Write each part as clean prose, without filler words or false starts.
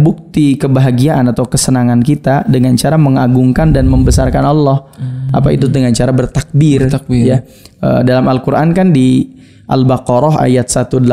bukti kebahagiaan atau kesenangan kita dengan cara mengagungkan dan membesarkan Allah. Apa itu? Dengan cara bertakbir. Ya. Dalam Al-Qur'an kan di Al-Baqarah ayat 185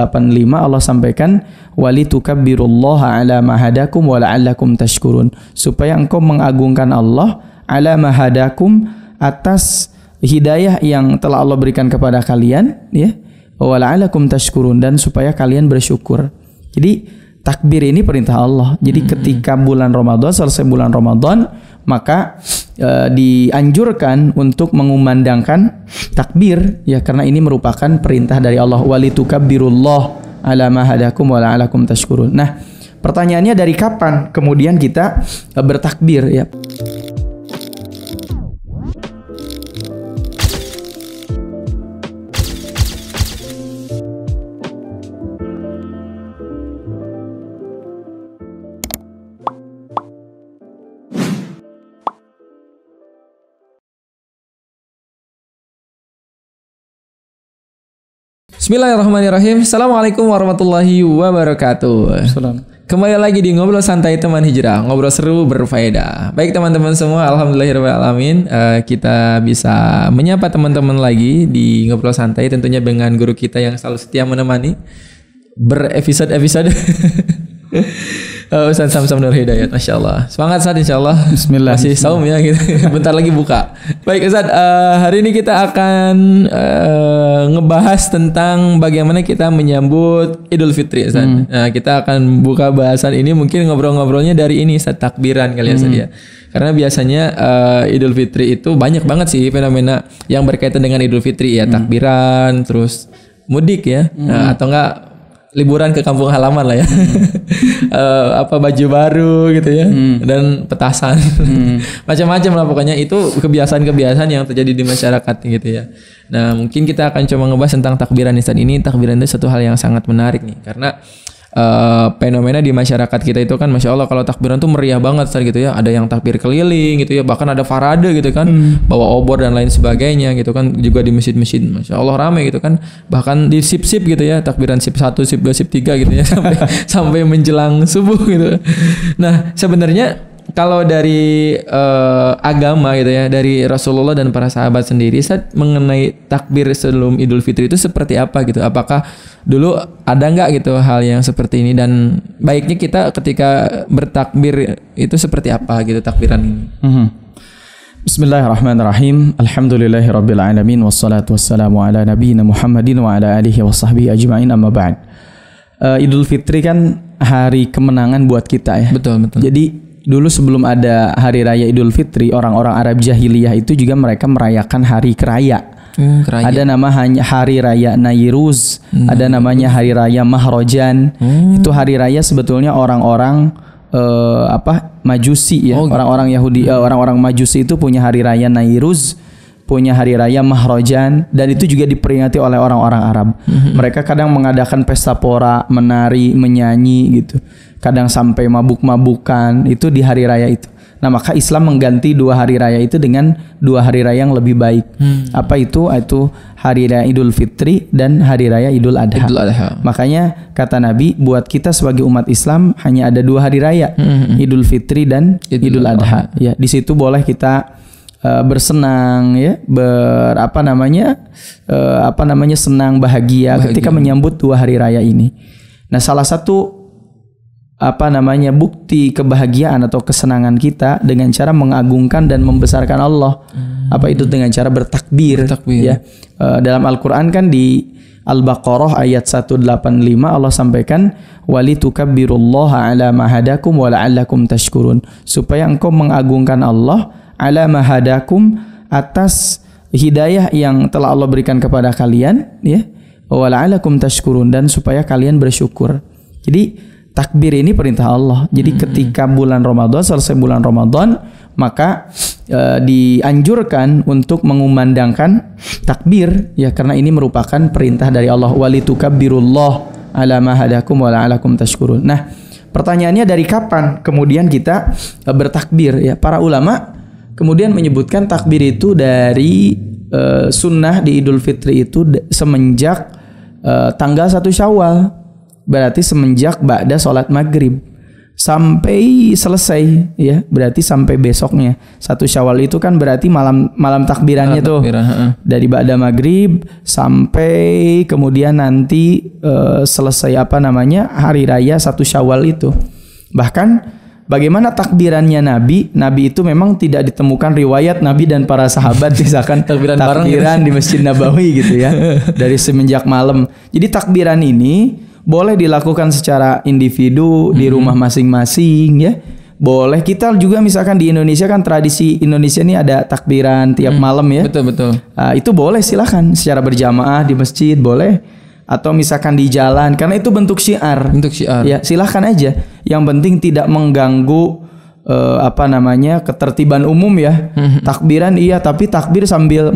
Allah sampaikan walitukabbirullaha ala ma hadakum wa la'allakum tashkurun, supaya engkau mengagungkan Allah ala ma hadakum, atas hidayah yang telah Allah berikan kepada kalian, ya, wa la'allakum tashkurun, dan supaya kalian bersyukur. Jadi takbir ini perintah Allah. Jadi ketika bulan Ramadan, selesai bulan Ramadan, maka dianjurkan untuk mengumandangkan takbir, ya, karena ini merupakan perintah dari Allah, walitukabbirullaha ala ma hadakum wa la'allakum tashkurun. Nah, pertanyaannya dari kapan kemudian kita bertakbir, ya? Bismillahirrahmanirrahim. Assalamualaikum warahmatullahi wabarakatuh. Kembali lagi di Ngobrol Santai Teman Hijrah, ngobrol seru berfaedah. Baik teman-teman semua, alhamdulillahirrahmanirrahim, kita bisa menyapa teman-teman lagi di Ngobrol Santai, tentunya dengan guru kita yang selalu setia menemani berepisode-episode. Ustaz Samsam Nur Hidayat, Masya Allah. Semangat Ustaz, insya Allah. Bismillah. Masih saum ya gitu. Bentar lagi buka. Baik Ustaz, hari ini kita akan ngebahas tentang bagaimana kita menyambut Idul Fitri Ustaz. Nah, kita akan buka bahasan ini, mungkin ngobrol-ngobrolnya dari ini Ustaz, takbiran kali ya Ustaz ya. Karena biasanya Idul Fitri itu banyak banget sih fenomena yang berkaitan dengan Idul Fitri ya, takbiran, terus mudik ya, atau enggak liburan ke kampung halaman lah ya. Apa baju baru gitu ya, dan petasan. Macam-macam lah pokoknya, itu kebiasaan-kebiasaan yang terjadi di masyarakat gitu ya. Nah, mungkin kita akan coba ngebahas tentang takbiran Ustaz ini. Takbiran itu satu hal yang sangat menarik nih, karena fenomena di masyarakat kita itu kan Masya Allah, kalau takbiran tuh meriah banget Ustaz gitu ya. Ada yang takbir keliling gitu ya, bahkan ada parade gitu kan, bawa obor dan lain sebagainya gitu kan, juga di masjid-masjid Masya Allah ramai gitu kan, bahkan di sip-sip gitu ya, takbiran sip 1, sip 2, sip 3 gitu ya, sampai menjelang subuh gitu. Nah, sebenarnya kalau dari agama gitu ya, dari Rasulullah dan para sahabat sendiri, Ustaz, mengenai takbir sebelum Idul Fitri itu seperti apa gitu? Apakah dulu ada nggak gitu hal yang seperti ini, dan baiknya kita ketika bertakbir itu seperti apa gitu takbiran ini? Bismillahirrahmanirrahim. Alhamdulillahirabbil alamin, wassalatu wassalamu ala nabiyina Muhammadin wa ala alihi washabbihi ajma'in, amma ba'd. Idul Fitri kan hari kemenangan buat kita ya. Betul. Jadi dulu sebelum ada hari raya Idul Fitri, orang-orang Arab jahiliyah itu juga mereka merayakan hari keraya. Ada nama hari raya Nairuz, ada namanya hari raya Mahrojan. Itu hari raya sebetulnya orang-orang Majusi ya. Orang-orang Yahudi, orang-orang Majusi itu punya hari raya Nairuz, punya hari raya Mahrojan, dan itu juga diperingati oleh orang-orang Arab. Mereka kadang mengadakan pesta pora, menari, menyanyi gitu. Kadang sampai mabuk-mabukan, itu di hari raya itu. Nah, maka Islam mengganti dua hari raya itu dengan dua hari raya yang lebih baik. Apa itu? Itu hari raya Idul Fitri dan hari raya Idul Adha. Makanya kata Nabi, buat kita sebagai umat Islam hanya ada dua hari raya, Idul Fitri dan Idul Adha. Ya, di situ boleh kita bersenang ya, senang bahagia ketika menyambut dua hari raya ini. Nah, salah satu bukti kebahagiaan atau kesenangan kita dengan cara mengagungkan dan membesarkan Allah. Apa itu? Dengan cara bertakbir. Ya. Dalam Al-Qur'an kan di Al-Baqarah ayat 185 Allah sampaikan walitukabbirullaha ala ma hadakum wa la'allakum tashkurun, supaya engkau mengagungkan Allah ala ma hadakum, atas hidayah yang telah Allah berikan kepada kalian, ya, wa la'allakum tashkurun, dan supaya kalian bersyukur. Jadi takbir ini perintah Allah. Jadi ketika bulan Ramadan, selesai bulan Ramadan, maka dianjurkan untuk mengumandangkan takbir, ya, karena ini merupakan perintah dari Allah, walitukabbirullaha ala ma hadakum wa la'allakum tashkurun. Nah, pertanyaannya dari kapan kemudian kita bertakbir, ya? Para ulama kemudian menyebutkan takbir itu dari sunnah di Idul Fitri itu semenjak tanggal 1 Syawal. Berarti semenjak ba'da sholat maghrib. sampai selesai ya, berarti sampai besoknya. 1 Syawal itu kan berarti malam takbirannya tuh. Dari ba'da maghrib sampai kemudian nanti selesai hari raya 1 Syawal itu. Bahkan bagaimana takbirannya Nabi itu memang tidak ditemukan riwayat Nabi dan para sahabat misalkan takbiran di Masjid Nabawi gitu ya. Dari semenjak malam. Jadi takbiran ini boleh dilakukan secara individu di rumah masing-masing ya. Boleh kita juga misalkan di Indonesia kan tradisi Indonesia ini ada takbiran tiap malam ya. Betul. Itu boleh silahkan secara berjamaah di masjid boleh. Atau misalkan di jalan karena itu bentuk syiar. Ya silahkan aja. Yang penting tidak mengganggu ketertiban umum ya. Takbiran iya tapi takbir sambil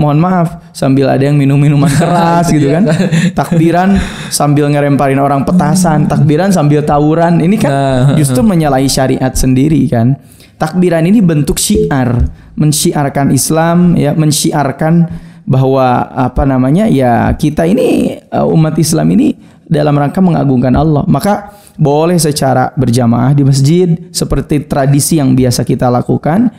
sambil ada yang minum-minuman keras gitu kan. Takbiran sambil ngeremparin orang petasan, takbiran sambil tawuran. Ini kan justru menyalahi syariat sendiri kan. Takbiran ini bentuk syiar, mensyiarkan Islam ya, mensyiarkan bahwa ya kita ini umat Islam ini dalam rangka mengagungkan Allah. Maka boleh secara berjamaah di masjid seperti tradisi yang biasa kita lakukan,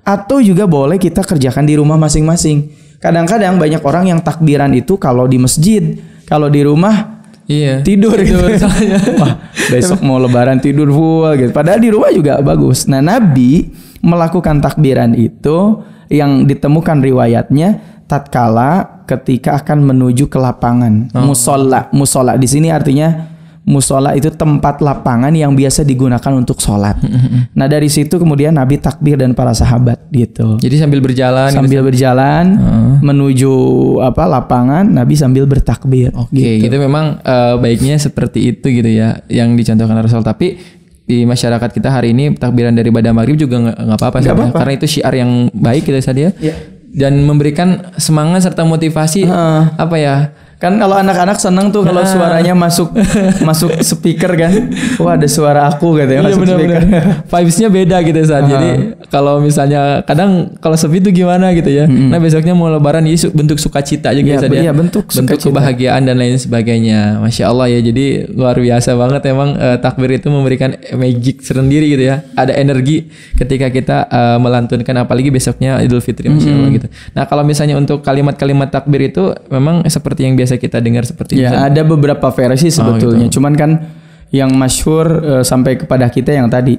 atau juga boleh kita kerjakan di rumah masing-masing. Kadang-kadang banyak orang yang takbiran itu kalau di masjid, kalau di rumah tidur gitu. Wah, besok mau lebaran tidur full gitu. Padahal di rumah juga bagus. Nah, Nabi melakukan takbiran itu yang ditemukan riwayatnya tatkala ketika akan menuju ke lapangan. Musola di sini artinya musola itu tempat lapangan yang biasa digunakan untuk sholat. Nah dari situ kemudian Nabi takbir dan para sahabat gitu. Jadi sambil berjalan menuju lapangan, Nabi sambil bertakbir. Oke, gitu memang baiknya seperti itu gitu ya yang dicontohkan Rasul. Tapi di masyarakat kita hari ini takbiran dari ba'da maghrib juga nggak apa-apa sih, karena itu syiar yang baik gitu saja. Dan memberikan semangat serta motivasi kan kalau anak-anak seneng tuh kalau suaranya masuk speaker kan. Wah, ada suara aku katanya masuk speaker. Vibes-nya beda gitu saat. Jadi kalau misalnya kadang kalau sepi itu gimana gitu ya. Nah, besoknya mau lebaran jadi bentuk sukacita juga ya. Bentuk kebahagiaan dan lain sebagainya. Masya Allah ya. Jadi luar biasa banget emang takbir itu memberikan magic sendiri gitu ya. Ada energi ketika kita melantunkan, apalagi besoknya Idul Fitri, Masya Allah gitu. Nah, kalau misalnya untuk kalimat-kalimat takbir itu memang seperti yang biasa kita dengar seperti itu. Ya, ada beberapa versi sebetulnya. Cuman kan yang masyhur sampai kepada kita yang tadi.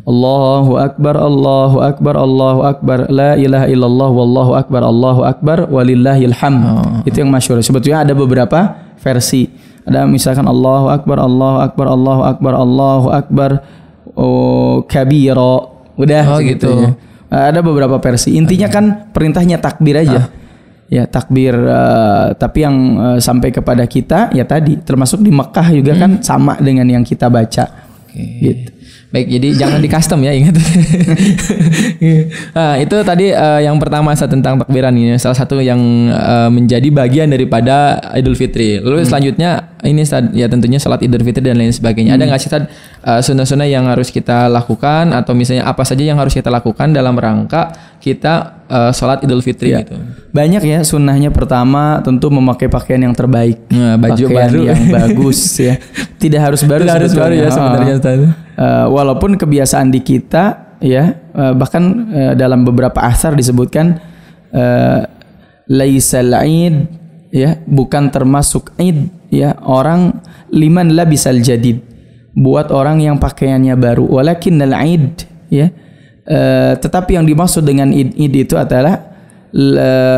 Allahu Akbar, Allahu Akbar, Allahu Akbar, la ilaha illallah, wallahu akbar, walillahil hamd. Itu yang masyhur. Sebetulnya ada beberapa versi. Ada misalkan Allahu Akbar, Allahu Akbar, Allahu Akbar, Allahu Akbar, kabira. Udah gitu. Ada beberapa versi. Intinya kan perintahnya takbir aja. Ya takbir, tapi yang sampai kepada kita ya tadi termasuk di Mekah juga kan sama dengan yang kita baca. Gitu. Baik, jadi jangan di custom ya, ingat. Nah, itu tadi yang pertama tentang takbiran ini, salah satu yang menjadi bagian daripada Idul Fitri. Lalu selanjutnya ini ya tentunya salat Idul Fitri dan lain sebagainya. Ada nggak sih sunnah-sunnah yang harus kita lakukan, atau misalnya apa saja yang harus kita lakukan dalam rangka kita salat Idul Fitri gitu? Banyak ya sunnahnya. Pertama tentu memakai pakaian yang terbaik, baju pakaian baru yang bagus ya. Tidak harus baru ya sebenarnya. Walaupun kebiasaan di kita ya, bahkan dalam beberapa asar disebutkan laisal id ya, bukan termasuk id ya, orang liman labisal jadid, buat orang yang pakaiannya baru, walakinnal id ya, tetapi yang dimaksud dengan id itu adalah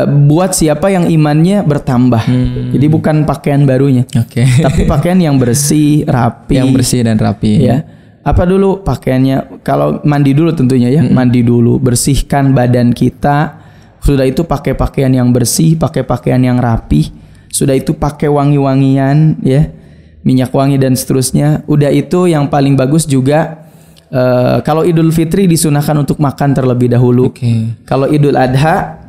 buat siapa yang imannya bertambah. Jadi bukan pakaian barunya, tapi pakaian yang bersih, rapi, yang bersih dan rapi ya. Apa dulu pakaiannya? Kalau mandi dulu tentunya ya, mandi dulu, bersihkan badan kita. Sudah itu pakai pakaian yang bersih, pakai pakaian yang rapi. Sudah itu pakai wangi-wangian ya, minyak wangi dan seterusnya. Udah itu yang paling bagus juga kalau Idul Fitri disunahkan untuk makan terlebih dahulu. Kalau Idul Adha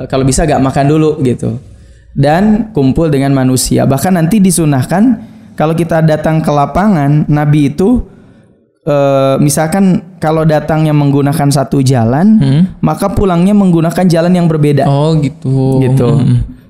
kalau bisa gak makan dulu gitu, dan kumpul dengan manusia. Bahkan nanti disunahkan kalau kita datang ke lapangan, Nabi itu misalkan kalau datangnya menggunakan satu jalan, maka pulangnya menggunakan jalan yang berbeda. Oh gitu.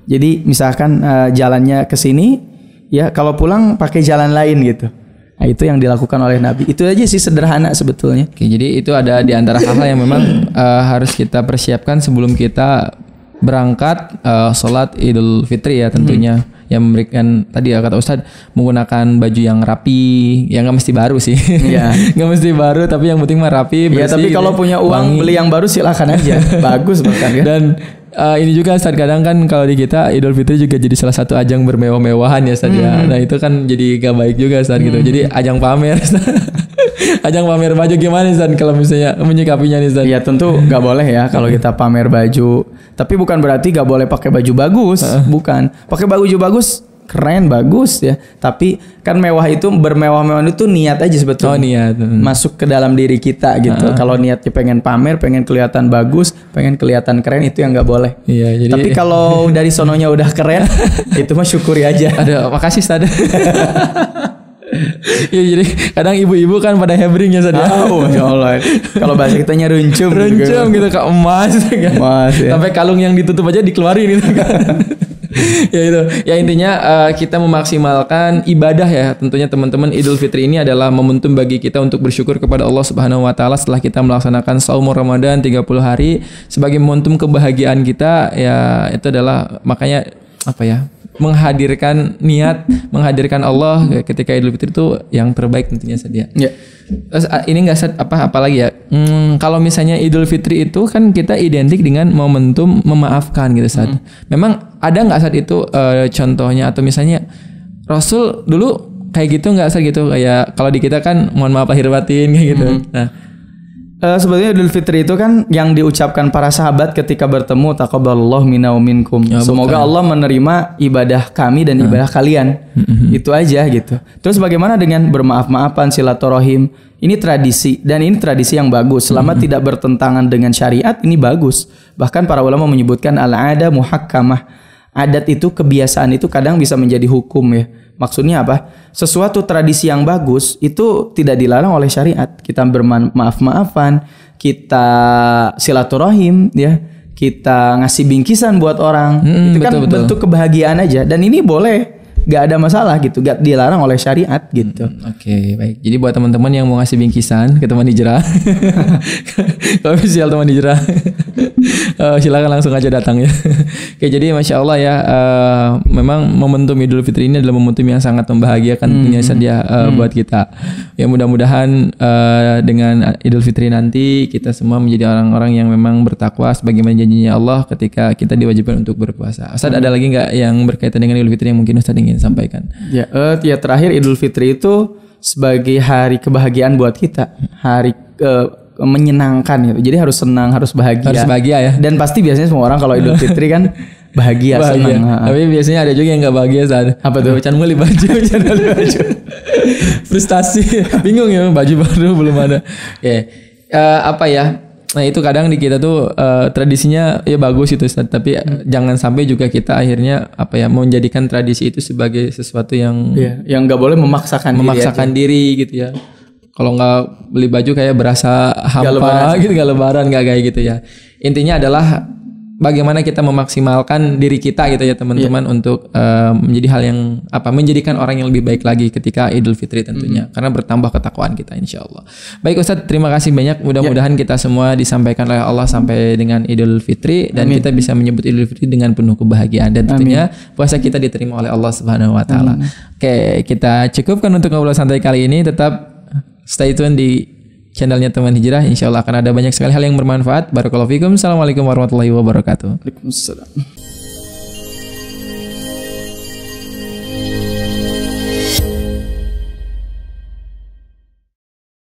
Jadi misalkan jalannya ke sini, ya kalau pulang pakai jalan lain gitu. Nah, itu yang dilakukan oleh Nabi. Itu aja sih, sederhana sebetulnya. Oke, jadi itu ada di antara hal-hal yang memang harus kita persiapkan sebelum kita berangkat sholat Idul Fitri ya tentunya. Yang memberikan tadi ya kata Ustadz, menggunakan baju yang rapi, yang nggak mesti baru sih. Nggak mesti baru, tapi yang penting mah rapi, bersih. Ya, tapi kalau punya uang wangi, beli yang baru silakan aja. Bagus bahkan kan. Dan ini juga Ustadz, kadang kan kalau di kita Idul Fitri juga jadi salah satu ajang bermewah-mewahan ya Ustadz ya. Nah itu kan jadi gak baik juga Ustadz gitu. Jadi ajang pamer. Ajang pamer baju gimana Ustadz kalau misalnya menyikapinya nih Ustadz? Ya tentu gak boleh ya kalau kita pamer baju. Tapi bukan berarti gak boleh pakai baju bagus. Bukan. Pakai baju bagus keren, bagus ya. Tapi kan mewah itu, bermewah-mewah itu niat aja sebetulnya. Oh niat. Masuk ke dalam diri kita gitu. Kalau niatnya pengen pamer, pengen kelihatan bagus, pengen kelihatan keren, itu yang nggak boleh. Iya, jadi... Tapi kalau dari sononya udah keren, itu mah syukuri aja. Aduh, makasih Ustaz. Ya jadi kadang ibu-ibu kan pada hebring ya Ustaz. Oh, Masya Allah. Kalau bahasa kitanya runcum gitu Kak, emas kan. Emas ya. Sampai kalung yang ditutup aja dikeluarin gitu kan. Ya itu. Ya intinya kita memaksimalkan ibadah ya. Tentunya teman-teman, Idul Fitri ini adalah momentum bagi kita untuk bersyukur kepada Allah Subhanahu wa taala setelah kita melaksanakan shaum Ramadan 30 hari sebagai momentum kebahagiaan kita ya. Itu adalah makanya apa ya? Menghadirkan niat, menghadirkan Allah ketika Idul Fitri itu yang terbaik tentunya saja. Ya. Terus ini nggak apa lagi ya? Kalau misalnya Idul Fitri itu kan kita identik dengan momentum memaafkan gitu saat. Memang ada nggak saat itu contohnya atau misalnya Rasul dulu kayak gitu nggak saat gitu, kayak kalau di kita kan mohon maaf lahir batin kayak gitu. Nah. Sebetulnya Idul Fitri itu kan yang diucapkan para sahabat ketika bertemu, taqabbalallahu minna wa minkum. Semoga Allah menerima ibadah kami dan ibadah kalian. Itu aja gitu. Terus bagaimana dengan bermaaf-maafan, silaturahim? Ini tradisi dan ini tradisi yang bagus. Selama tidak bertentangan dengan syariat, ini bagus. Bahkan para ulama menyebutkan al-'ada muhakkamah. Adat itu, kebiasaan itu kadang bisa menjadi hukum ya. Maksudnya apa? Sesuatu tradisi yang bagus itu tidak dilarang oleh syariat. Kita bermaaf-maafan, kita silaturahim ya, kita ngasih bingkisan buat orang. Itu kan betul. Bentuk kebahagiaan aja. Dan ini boleh, gak ada masalah gitu, gak dilarang oleh syariat gitu. Oke, baik. Jadi buat teman-teman yang mau ngasih bingkisan ke teman hijrah, official teman hijrah, silakan langsung aja datang ya. Oke, jadi Masya Allah ya, memang momentum Idul Fitri ini adalah momentum yang sangat membahagiakan tentunya saja buat kita. Ya mudah-mudahan dengan Idul Fitri nanti kita semua menjadi orang-orang yang memang bertakwa sebagaimana janjinya Allah ketika kita diwajibkan untuk berpuasa. Ustaz, ada lagi nggak yang berkaitan dengan Idul Fitri yang mungkin Ustaz ingin sampaikan? Ya, terakhir Idul Fitri itu sebagai hari kebahagiaan buat kita, hari menyenangkan gitu. Jadi harus senang, harus bahagia. Harus bahagia ya. Dan pasti biasanya semua orang kalau Idul Fitri kan bahagia. Senang. Tapi biasanya ada juga yang nggak bahagia saat. Apa tuh? Can beli baju, frustasi, bingung ya, baju baru belum ada. Apa ya? Nah itu kadang di kita tuh tradisinya ya bagus itu Ustaz, tapi jangan sampai juga kita akhirnya apa ya menjadikan tradisi itu sebagai sesuatu yang yang nggak boleh memaksakan diri gitu ya. Kalau nggak beli baju kayak berasa hampa gitu, nggak lebaran, nggak kayak gitu ya. Intinya adalah bagaimana kita memaksimalkan diri kita gitu ya teman-teman untuk menjadi hal yang menjadikan orang yang lebih baik lagi ketika Idul Fitri tentunya, karena bertambah ketakwaan kita insyaallah. Baik Ustadz, terima kasih banyak. Mudah-mudahan kita semua disampaikan oleh Allah sampai dengan Idul Fitri dan kita bisa menyebut Idul Fitri dengan penuh kebahagiaan dan tentunya puasa kita diterima oleh Allah Subhanahu wa taala. Oke, kita cukupkan untuk ngobrol santai kali ini. Tetap stay tune di channelnya Teman Hijrah. Insya Allah akan ada banyak sekali hal yang bermanfaat. Barakallahu fikum. Assalamualaikum warahmatullahi wabarakatuh. Waalaikumsalam.